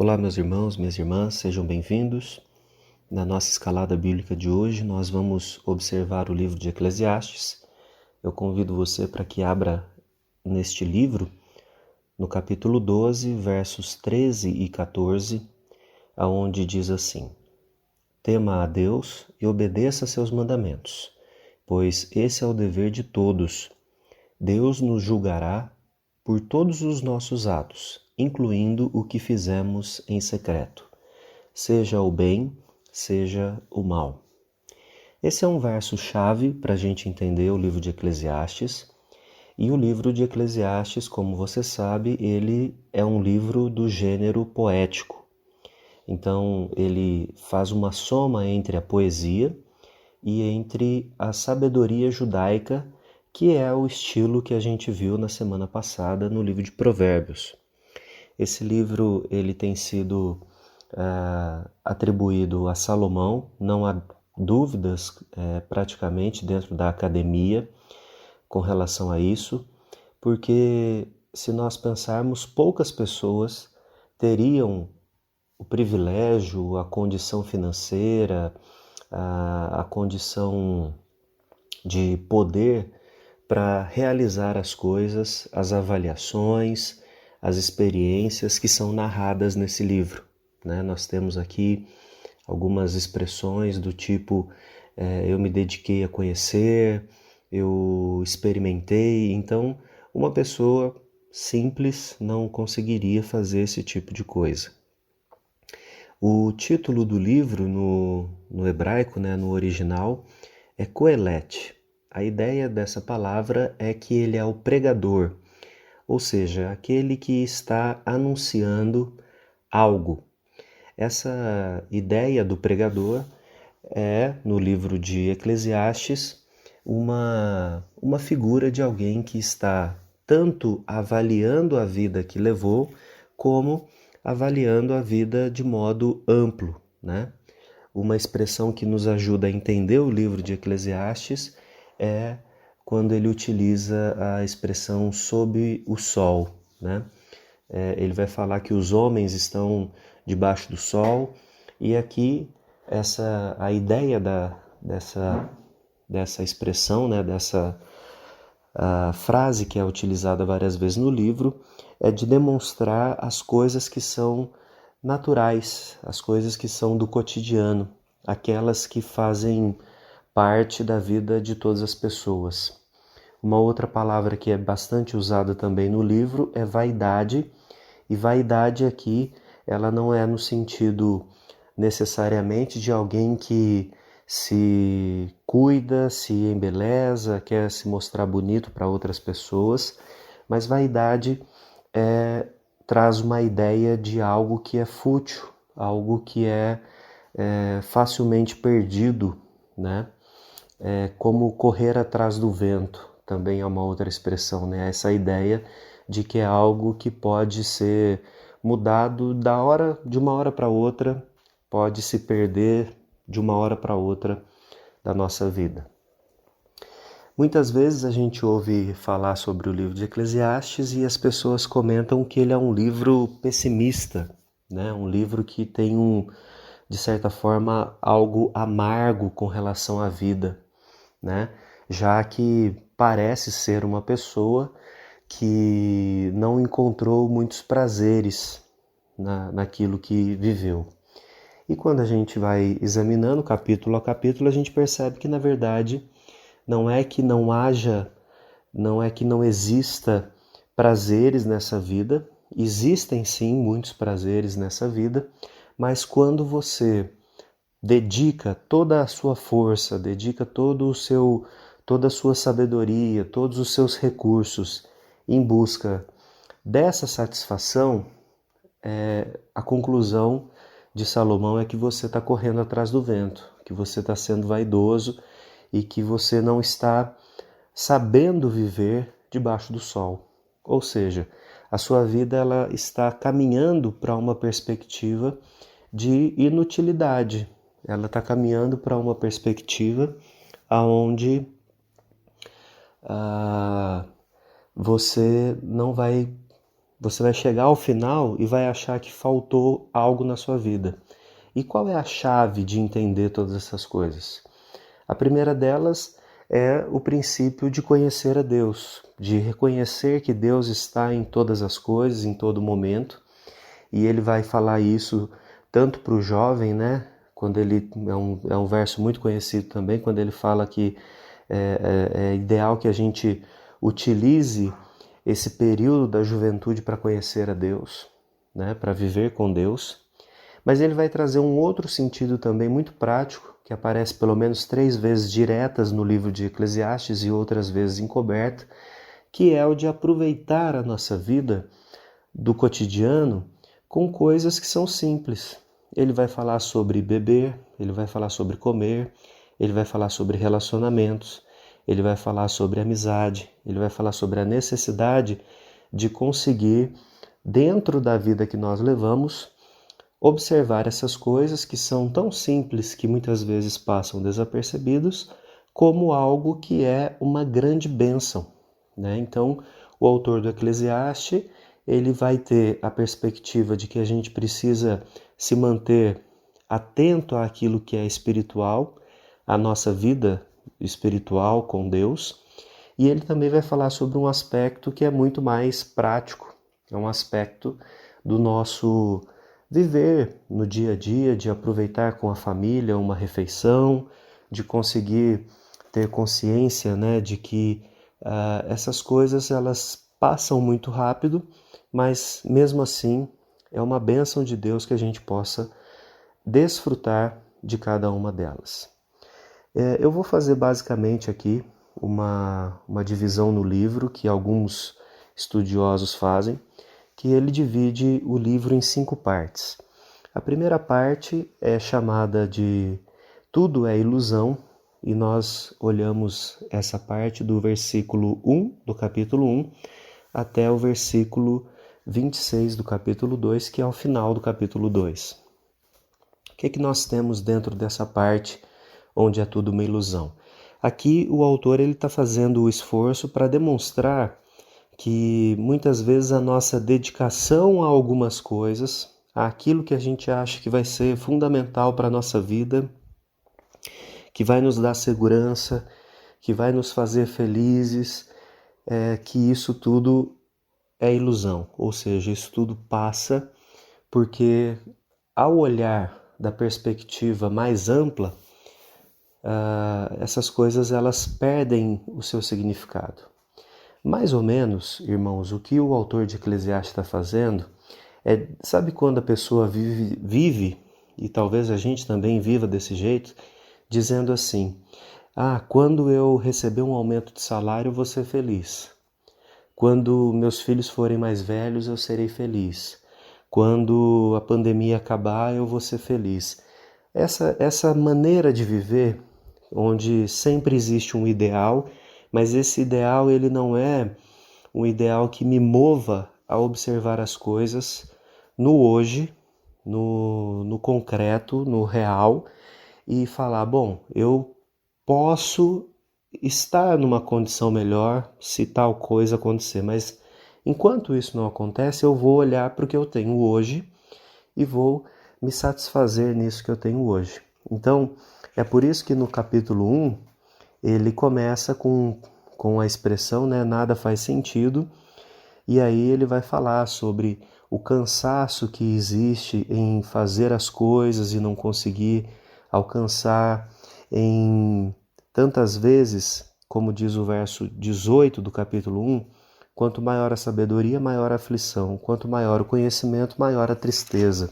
Olá, meus irmãos, minhas irmãs, sejam bem-vindos. Na nossa escalada bíblica de hoje, nós vamos observar o livro de Eclesiastes. Eu convido você para que abra neste livro, no capítulo 12, versos 13 e 14, aonde diz assim: Tema a Deus e obedeça a seus mandamentos, pois esse é o dever de todos. Deus nos julgará por todos os nossos atos, incluindo o que fizemos em secreto, seja o bem, seja o mal. Esse é um verso-chave para a gente entender o livro de Eclesiastes. E o livro de Eclesiastes, como você sabe, ele é um livro do gênero poético. Então, ele faz uma soma entre a poesia e entre a sabedoria judaica, que é o estilo que a gente viu na semana passada no livro de Provérbios. Esse livro ele tem sido atribuído a Salomão, não há dúvidas praticamente dentro da academia com relação a isso, porque se nós pensarmos, poucas pessoas teriam o privilégio, a condição financeira, a condição de poder para realizar as coisas, as avaliações, as experiências que são narradas nesse livro. Nós temos aqui algumas expressões do tipo eu me dediquei a conhecer, eu experimentei. Então, uma pessoa simples não conseguiria fazer esse tipo de coisa. O título do livro no hebraico, no original, é Coelete. A ideia dessa palavra é que ele é o pregador, ou seja, aquele que está anunciando algo. Essa ideia do pregador é, no livro de Eclesiastes, uma figura de alguém que está tanto avaliando a vida que levou, como avaliando a vida de modo amplo, Uma expressão que nos ajuda a entender o livro de Eclesiastes é quando ele utiliza a expressão sob o sol, Ele vai falar que os homens estão debaixo do sol, e aqui a ideia dessa expressão, dessa frase que é utilizada várias vezes no livro, é de demonstrar as coisas que são naturais, as coisas que são do cotidiano, aquelas que fazem parte da vida de todas as pessoas. Uma outra palavra que é bastante usada também no livro é vaidade, e vaidade aqui ela não é no sentido necessariamente de alguém que se cuida, se embeleza, quer se mostrar bonito para outras pessoas, mas vaidade traz uma ideia de algo que é fútil, algo que é facilmente perdido, como correr atrás do vento, também é uma outra expressão, Essa ideia de que é algo que pode ser mudado de uma hora para outra, pode se perder de uma hora para outra da nossa vida. Muitas vezes a gente ouve falar sobre o livro de Eclesiastes e as pessoas comentam que ele é um livro pessimista, Um livro que tem de certa forma, algo amargo com relação à vida, Já que parece ser uma pessoa que não encontrou muitos prazeres naquilo que viveu. E quando a gente vai examinando capítulo a capítulo, a gente percebe que, na verdade, não é que não exista prazeres nessa vida, existem sim muitos prazeres nessa vida, mas quando você dedica toda a sua força, dedica toda a sua sabedoria, todos os seus recursos em busca dessa satisfação, a conclusão de Salomão é que você está correndo atrás do vento, que você está sendo vaidoso e que você não está sabendo viver debaixo do sol. Ou seja, a sua vida ela está caminhando para uma perspectiva de inutilidade. Ela está caminhando para uma perspectiva onde você não vai você vai chegar ao final e vai achar que faltou algo na sua vida. E qual é a chave de entender todas essas coisas? A primeira delas é o princípio de conhecer a Deus, de reconhecer que Deus está em todas as coisas, em todo momento. E ele vai falar isso tanto para o jovem, né? Quando ele é um verso muito conhecido também, quando ele fala que é ideal que a gente utilize esse período da juventude para conhecer a Deus, né? Para viver com Deus. Mas ele vai trazer um outro sentido também muito prático, que aparece pelo menos 3 vezes diretas no livro de Eclesiastes e outras vezes encoberta, que é o de aproveitar a nossa vida do cotidiano com coisas que são simples. Ele vai falar sobre beber, ele vai falar sobre comer, ele vai falar sobre relacionamentos, ele vai falar sobre amizade, ele vai falar sobre a necessidade de conseguir, dentro da vida que nós levamos, observar essas coisas que são tão simples que muitas vezes passam desapercebidos, como algo que é uma grande bênção, né? Então, o autor do Eclesiastes, ele vai ter a perspectiva de que a gente precisa se manter atento àquilo que é espiritual, a nossa vida espiritual com Deus, e ele também vai falar sobre um aspecto que é muito mais prático, é um aspecto do nosso viver no dia a dia, de aproveitar com a família uma refeição, de conseguir ter consciência, né, de que essas coisas elas passam muito rápido, mas mesmo assim é uma bênção de Deus que a gente possa desfrutar de cada uma delas. Eu vou fazer basicamente aqui uma divisão no livro que alguns estudiosos fazem, que ele divide o livro em 5 partes. A primeira parte é chamada de Tudo é Ilusão, e nós olhamos essa parte do versículo 1 do capítulo 1 até o versículo 26 do capítulo 2, que é o final do capítulo 2. O que nós temos dentro dessa parte onde é tudo uma ilusão? Aqui o autor está fazendo o esforço para demonstrar que muitas vezes a nossa dedicação a algumas coisas, àquilo que a gente acha que vai ser fundamental para a nossa vida, que vai nos dar segurança, que vai nos fazer felizes, que isso tudo é ilusão, ou seja, isso tudo passa, porque ao olhar da perspectiva mais ampla, essas coisas elas perdem o seu significado. Mais ou menos, irmãos, o que o autor de Eclesiastes está fazendo sabe quando a pessoa vive, e talvez a gente também viva desse jeito, dizendo assim, quando eu receber um aumento de salário eu vou ser feliz. Quando meus filhos forem mais velhos eu serei feliz. Quando a pandemia acabar eu vou ser feliz. Essa maneira de viver, onde sempre existe um ideal, mas esse ideal ele não é um ideal que me mova a observar as coisas no hoje, no concreto, no real, e falar, bom, eu posso estar numa condição melhor se tal coisa acontecer, mas enquanto isso não acontece, eu vou olhar para o que eu tenho hoje e vou me satisfazer nisso que eu tenho hoje. Então, é por isso que no capítulo 1, ele começa com a expressão, né, nada faz sentido, e aí ele vai falar sobre o cansaço que existe em fazer as coisas e não conseguir alcançar, em tantas vezes, como diz o verso 18 do capítulo 1, quanto maior a sabedoria, maior a aflição, quanto maior o conhecimento, maior a tristeza.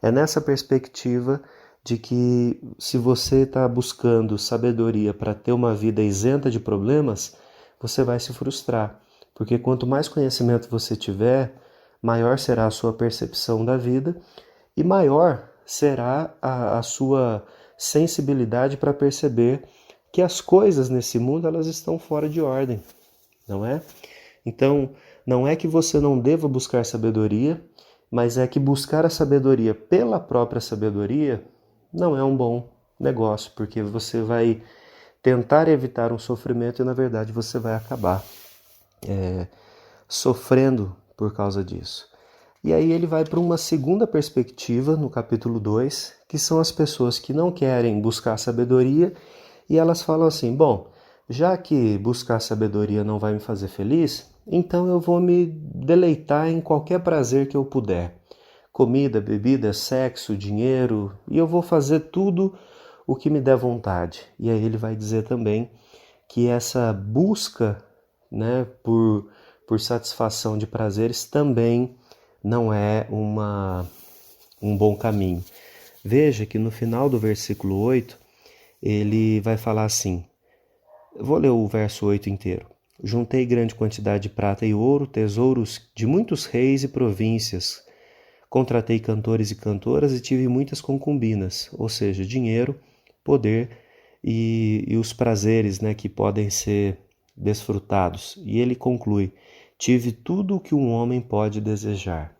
É nessa perspectiva de que se você está buscando sabedoria para ter uma vida isenta de problemas, você vai se frustrar, porque quanto mais conhecimento você tiver, maior será a sua percepção da vida e maior será a sua sensibilidade para perceber que as coisas nesse mundo elas estão fora de ordem, não é? Então, não é que você não deva buscar sabedoria, mas é que buscar a sabedoria pela própria sabedoria não é um bom negócio, porque você vai tentar evitar um sofrimento e, na verdade, você vai acabar sofrendo por causa disso. E aí ele vai para uma segunda perspectiva, no capítulo 2, que são as pessoas que não querem buscar sabedoria, e elas falam assim, bom, já que buscar sabedoria não vai me fazer feliz, então eu vou me deleitar em qualquer prazer que eu puder. Comida, bebida, sexo, dinheiro, e eu vou fazer tudo o que me der vontade. E aí ele vai dizer também que essa busca, né, por satisfação de prazeres também não é um bom caminho. Veja que no final do versículo 8, ele vai falar assim, vou ler o verso 8 inteiro. Juntei grande quantidade de prata e ouro, tesouros de muitos reis e províncias. Contratei cantores e cantoras e tive muitas concubinas, ou seja, dinheiro, poder e os prazeres, né, que podem ser desfrutados. E ele conclui, tive tudo o que um homem pode desejar.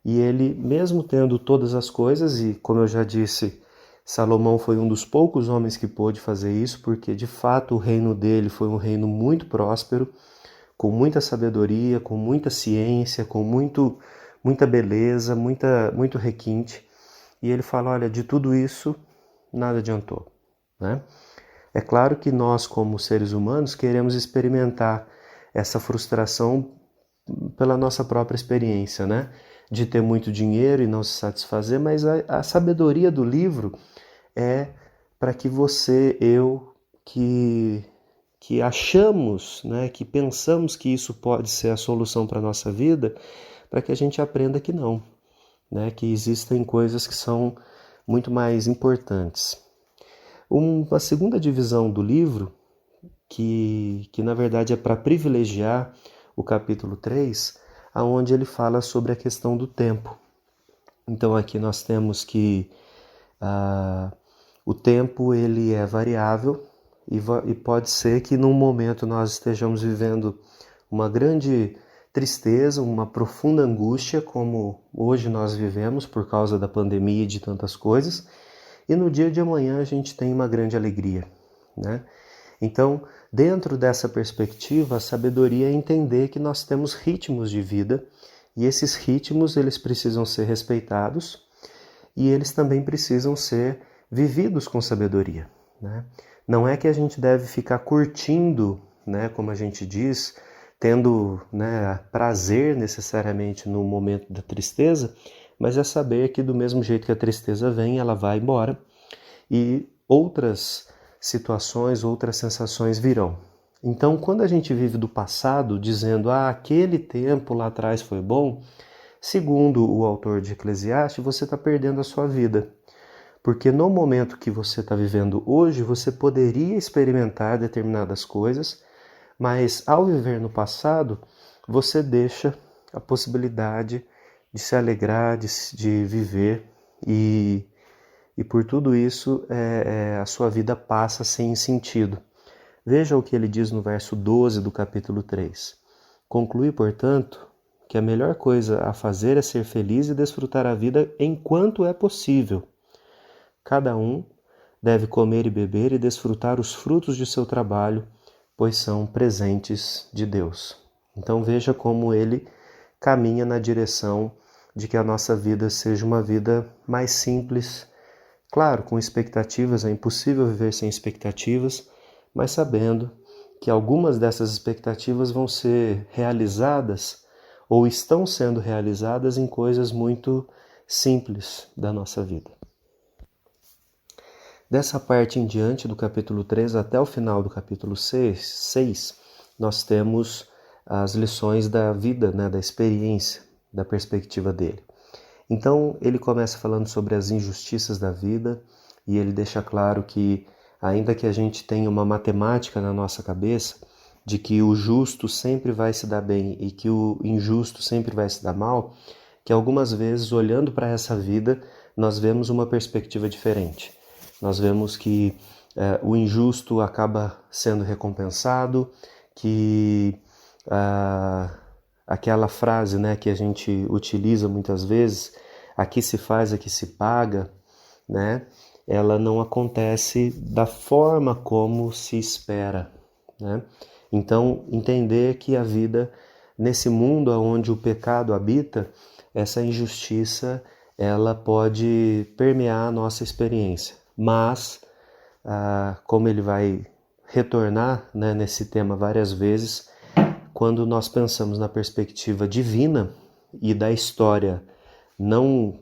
E ele, mesmo tendo todas as coisas, e como eu já disse, Salomão foi um dos poucos homens que pôde fazer isso, porque de fato o reino dele foi um reino muito próspero, com muita sabedoria, com muita ciência, com muita beleza, muito requinte. E ele fala, olha, de tudo isso nada adiantou, né? É claro que nós, como seres humanos, queremos experimentar essa frustração pela nossa própria experiência, né? De ter muito dinheiro e não se satisfazer, mas a sabedoria do livro é para que você, eu, que achamos, né, que pensamos que isso pode ser a solução para a nossa vida, para que a gente aprenda que não, né, que existem coisas que são muito mais importantes. Uma segunda divisão do livro, que na verdade é para privilegiar o capítulo 3, onde ele fala sobre a questão do tempo. Então aqui nós temos que o tempo ele é variável e pode ser que num momento nós estejamos vivendo uma grande tristeza, uma profunda angústia, como hoje nós vivemos por causa da pandemia e de tantas coisas, e no dia de amanhã a gente tem uma grande alegria, né? Então, dentro dessa perspectiva, a sabedoria é entender que nós temos ritmos de vida e esses ritmos eles precisam ser respeitados e eles também precisam ser vividos com sabedoria, né? Não é que a gente deve ficar curtindo, né, como a gente diz, tendo, né, prazer necessariamente no momento da tristeza, mas é saber que do mesmo jeito que a tristeza vem, ela vai embora e outras situações, outras sensações virão. Então, quando a gente vive do passado, dizendo, aquele tempo lá atrás foi bom, segundo o autor de Eclesiastes, você está perdendo a sua vida. Porque no momento que você está vivendo hoje, você poderia experimentar determinadas coisas, mas ao viver no passado, você deixa a possibilidade de se alegrar, de viver e por tudo isso a sua vida passa sem sentido. Veja o que ele diz no verso 12 do capítulo 3. Conclui, portanto, que a melhor coisa a fazer é ser feliz e desfrutar a vida enquanto é possível. Cada um deve comer e beber e desfrutar os frutos de seu trabalho, pois são presentes de Deus. Então veja como ele caminha na direção de que a nossa vida seja uma vida mais simples. Claro, com expectativas, é impossível viver sem expectativas, mas sabendo que algumas dessas expectativas vão ser realizadas ou estão sendo realizadas em coisas muito simples da nossa vida. Dessa parte em diante, do capítulo 3 até o final do capítulo 6 nós temos as lições da vida, né, da experiência, da perspectiva dele. Então, ele começa falando sobre as injustiças da vida e ele deixa claro que, ainda que a gente tenha uma matemática na nossa cabeça de que o justo sempre vai se dar bem e que o injusto sempre vai se dar mal, que algumas vezes, olhando para essa vida, nós vemos uma perspectiva diferente. Nós vemos que o injusto acaba sendo recompensado, que aquela frase, né, que a gente utiliza muitas vezes, aqui se faz, aqui se paga, né, ela não acontece da forma como se espera, né? Então, entender que a vida nesse mundo onde o pecado habita, essa injustiça ela pode permear a nossa experiência. Mas, como ele vai retornar, né, nesse tema várias vezes, quando nós pensamos na perspectiva divina e da história, não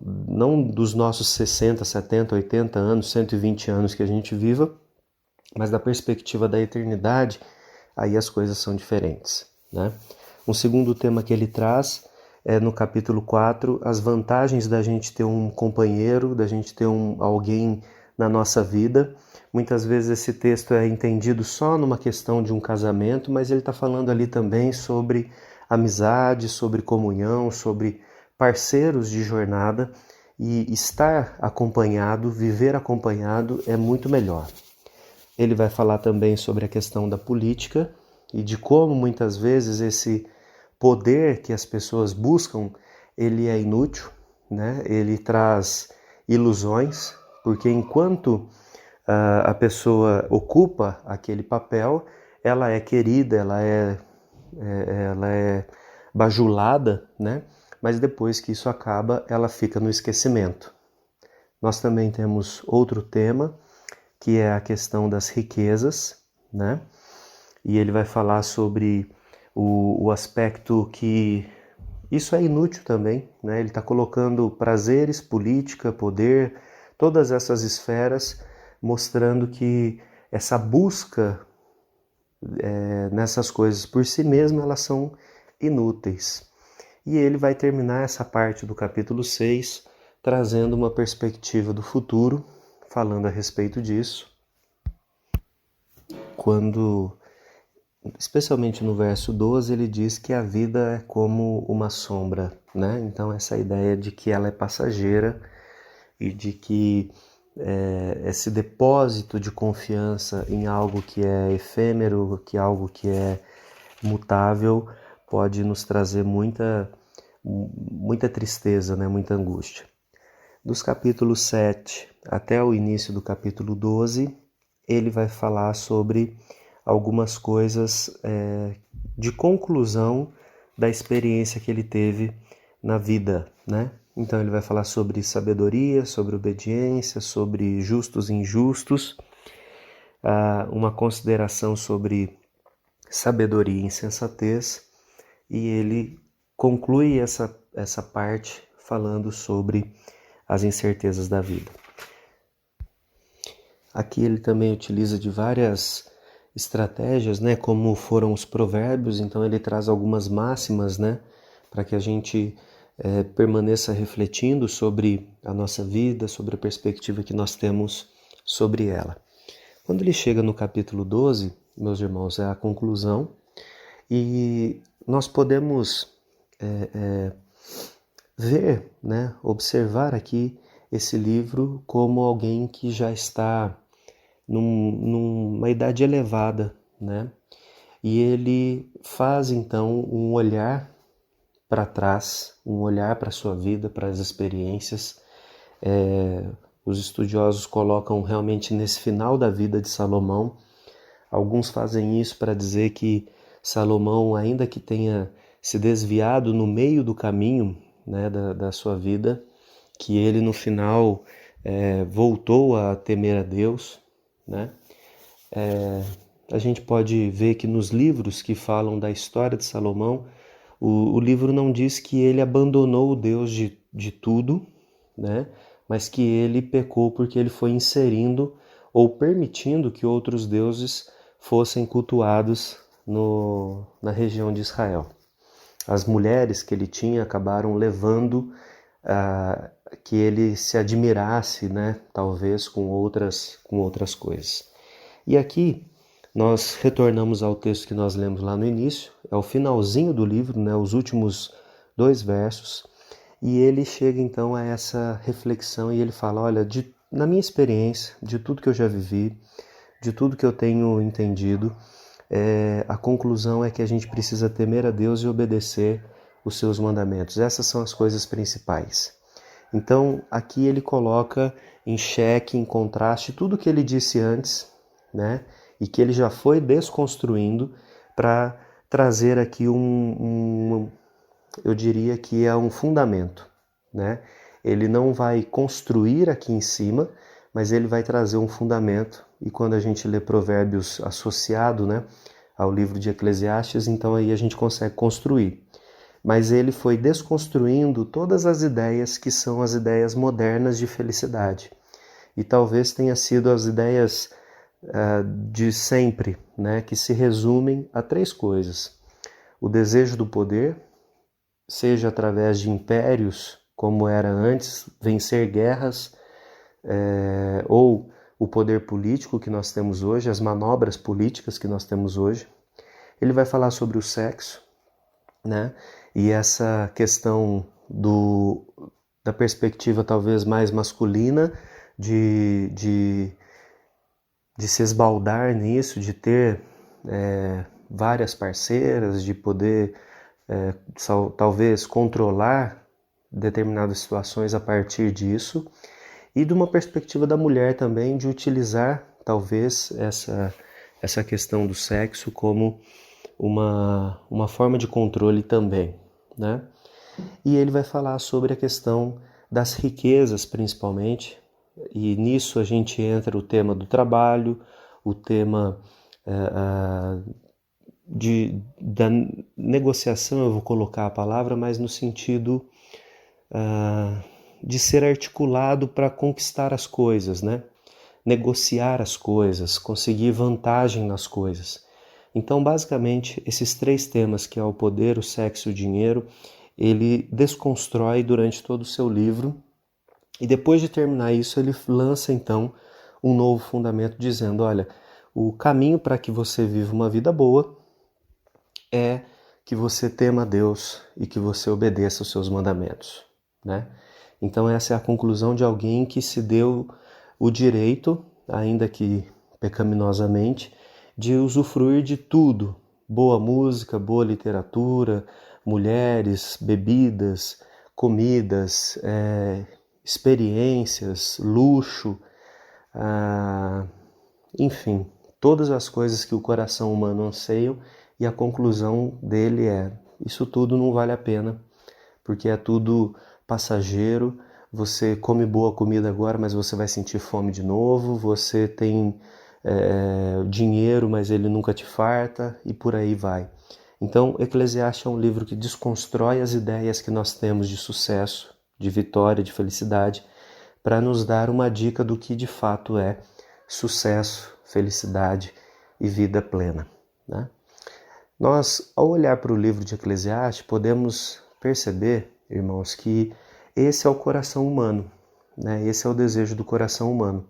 dos nossos 60, 70, 80 anos, 120 anos que a gente viva, mas da perspectiva da eternidade, aí as coisas são diferentes, né? Um segundo tema que ele traz é no capítulo 4, as vantagens da gente ter um companheiro, da gente ter alguém na nossa vida. Muitas vezes esse texto é entendido só numa questão de um casamento, mas ele está falando ali também sobre amizade, sobre comunhão, sobre parceiros de jornada, e estar acompanhado, viver acompanhado é muito melhor. Ele vai falar também sobre a questão da política e de como muitas vezes esse poder que as pessoas buscam, ele é inútil, né? Ele traz ilusões, porque enquanto a pessoa ocupa aquele papel, ela é querida, ela é bajulada, né? Mas depois que isso acaba, ela fica no esquecimento. Nós também temos outro tema, que é a questão das riquezas, né? E ele vai falar sobre o aspecto que isso é inútil também, né? Ele está colocando prazeres, política, poder, todas essas esferas, mostrando que essa busca nessas coisas por si mesma, elas são inúteis. E ele vai terminar essa parte do capítulo 6 trazendo uma perspectiva do futuro, falando a respeito disso, quando, especialmente no verso 12, ele diz que a vida é como uma sombra, né? Então essa ideia de que ela é passageira e de que esse depósito de confiança em algo que é efêmero, que é algo que é mutável, pode nos trazer muita tristeza, né? Muita angústia. Dos capítulos 7 até o início do capítulo 12, ele vai falar sobre algumas coisas de conclusão da experiência que ele teve na vida, né? Então ele vai falar sobre sabedoria, sobre obediência, sobre justos e injustos, uma consideração sobre sabedoria e insensatez, e ele conclui essa parte falando sobre as incertezas da vida. Aqui ele também utiliza de várias estratégias, né, como foram os provérbios, então ele traz algumas máximas, né, para que a gente permaneça refletindo sobre a nossa vida, sobre a perspectiva que nós temos sobre ela. Quando ele chega no capítulo 12, meus irmãos, é a conclusão, e nós podemos ver, né, observar aqui esse livro como alguém que já está numa idade elevada, né? E ele faz então um olhar para trás, um olhar para a sua vida, para as experiências. Os estudiosos colocam realmente nesse final da vida de Salomão. Alguns fazem isso para dizer que Salomão, ainda que tenha se desviado no meio do caminho, né, da sua vida, que ele no final voltou a temer a Deus, né? A gente pode ver que nos livros que falam da história de Salomão, o livro não diz que ele abandonou o Deus de tudo, né? Mas que ele pecou porque ele foi inserindo ou permitindo que outros deuses fossem cultuados na região de Israel. As mulheres que ele tinha acabaram levando que ele se admirasse, né, talvez com outras coisas. E aqui nós retornamos ao texto que nós lemos lá no início, é o finalzinho do livro, né, os últimos 2 versos, e ele chega então a essa reflexão e ele fala, olha, na minha experiência, de tudo que eu já vivi, de tudo que eu tenho entendido, a conclusão é que a gente precisa temer a Deus e obedecer os seus mandamentos. Essas são as coisas principais. Então, aqui ele coloca em xeque, em contraste, tudo que ele disse antes, né? E que ele já foi desconstruindo para trazer aqui eu diria que é um fundamento, né? Ele não vai construir aqui em cima, mas ele vai trazer um fundamento. E quando a gente lê Provérbios associado, né, ao livro de Eclesiastes, então aí a gente consegue construir. Mas ele foi desconstruindo todas as ideias que são as ideias modernas de felicidade. E talvez tenha sido as ideias de sempre, né, que se resumem a 3 coisas. O desejo do poder, seja através de impérios, como era antes, vencer guerras, ou o poder político que nós temos hoje, as manobras políticas que nós temos hoje. Ele vai falar sobre o sexo, né? E essa questão da perspectiva talvez mais masculina, de se esbaldar nisso, de ter várias parceiras, de poder talvez controlar determinadas situações a partir disso, e de uma perspectiva da mulher também, de utilizar talvez essa questão do sexo como uma forma de controle também, né? E ele vai falar sobre a questão das riquezas, principalmente, e nisso a gente entra o tema do trabalho, o tema da negociação, eu vou colocar a palavra, mas no sentido de ser articulado para conquistar as coisas, né? Negociar as coisas, conseguir vantagem nas coisas. Então, basicamente, esses 3 temas, que é o poder, o sexo e o dinheiro, ele desconstrói durante todo o seu livro, e depois de terminar isso, ele lança então um novo fundamento, dizendo, olha, o caminho para que você viva uma vida boa é que você tema a Deus e que você obedeça os seus mandamentos, né? Então essa é a conclusão de alguém que se deu o direito, ainda que pecaminosamente, de usufruir de tudo, boa música, boa literatura, mulheres, bebidas, comidas, experiências, luxo, enfim, todas as coisas que o coração humano anseia, e a conclusão dele é: isso tudo não vale a pena, porque é tudo passageiro. Você come boa comida agora, mas você vai sentir fome de novo. Você tem dinheiro, mas ele nunca te farta, e por aí vai. Então, Eclesiastes é um livro que desconstrói as ideias que nós temos de sucesso, de vitória, de felicidade, para nos dar uma dica do que de fato é sucesso, felicidade e vida plena, né? Nós, ao olhar para o livro de Eclesiastes, podemos perceber, irmãos, que esse é o coração humano, né? Esse é o desejo do coração humano.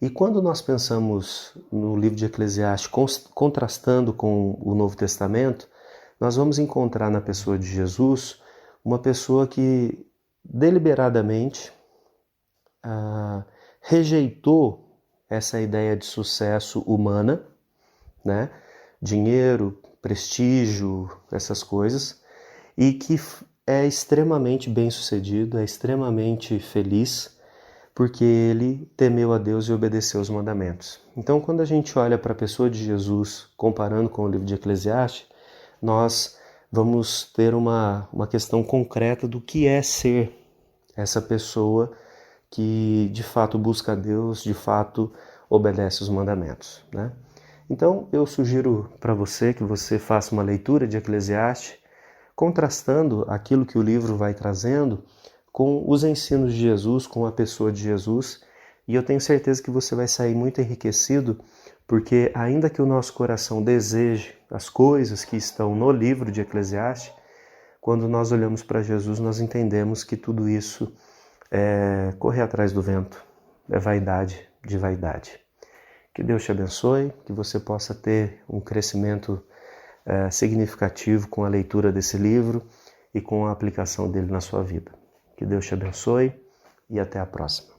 E quando nós pensamos no livro de Eclesiastes, contrastando com o Novo Testamento, nós vamos encontrar na pessoa de Jesus uma pessoa que deliberadamente rejeitou essa ideia de sucesso humana, né? Dinheiro, prestígio, essas coisas, e que é extremamente bem-sucedido, é extremamente feliz, porque ele temeu a Deus e obedeceu os mandamentos. Então, quando a gente olha para a pessoa de Jesus, comparando com o livro de Eclesiastes, nós vamos ter uma questão concreta do que é ser essa pessoa que de fato busca a Deus, de fato obedece os mandamentos, né? Então, eu sugiro para você que você faça uma leitura de Eclesiastes, contrastando aquilo que o livro vai trazendo com os ensinos de Jesus, com a pessoa de Jesus, e eu tenho certeza que você vai sair muito enriquecido, porque ainda que o nosso coração deseje as coisas que estão no livro de Eclesiastes, quando nós olhamos para Jesus, nós entendemos que tudo isso é correr atrás do vento, é vaidade de vaidade. Que Deus te abençoe, que você possa ter um crescimento significativo com a leitura desse livro e com a aplicação dele na sua vida. Que Deus te abençoe e até a próxima.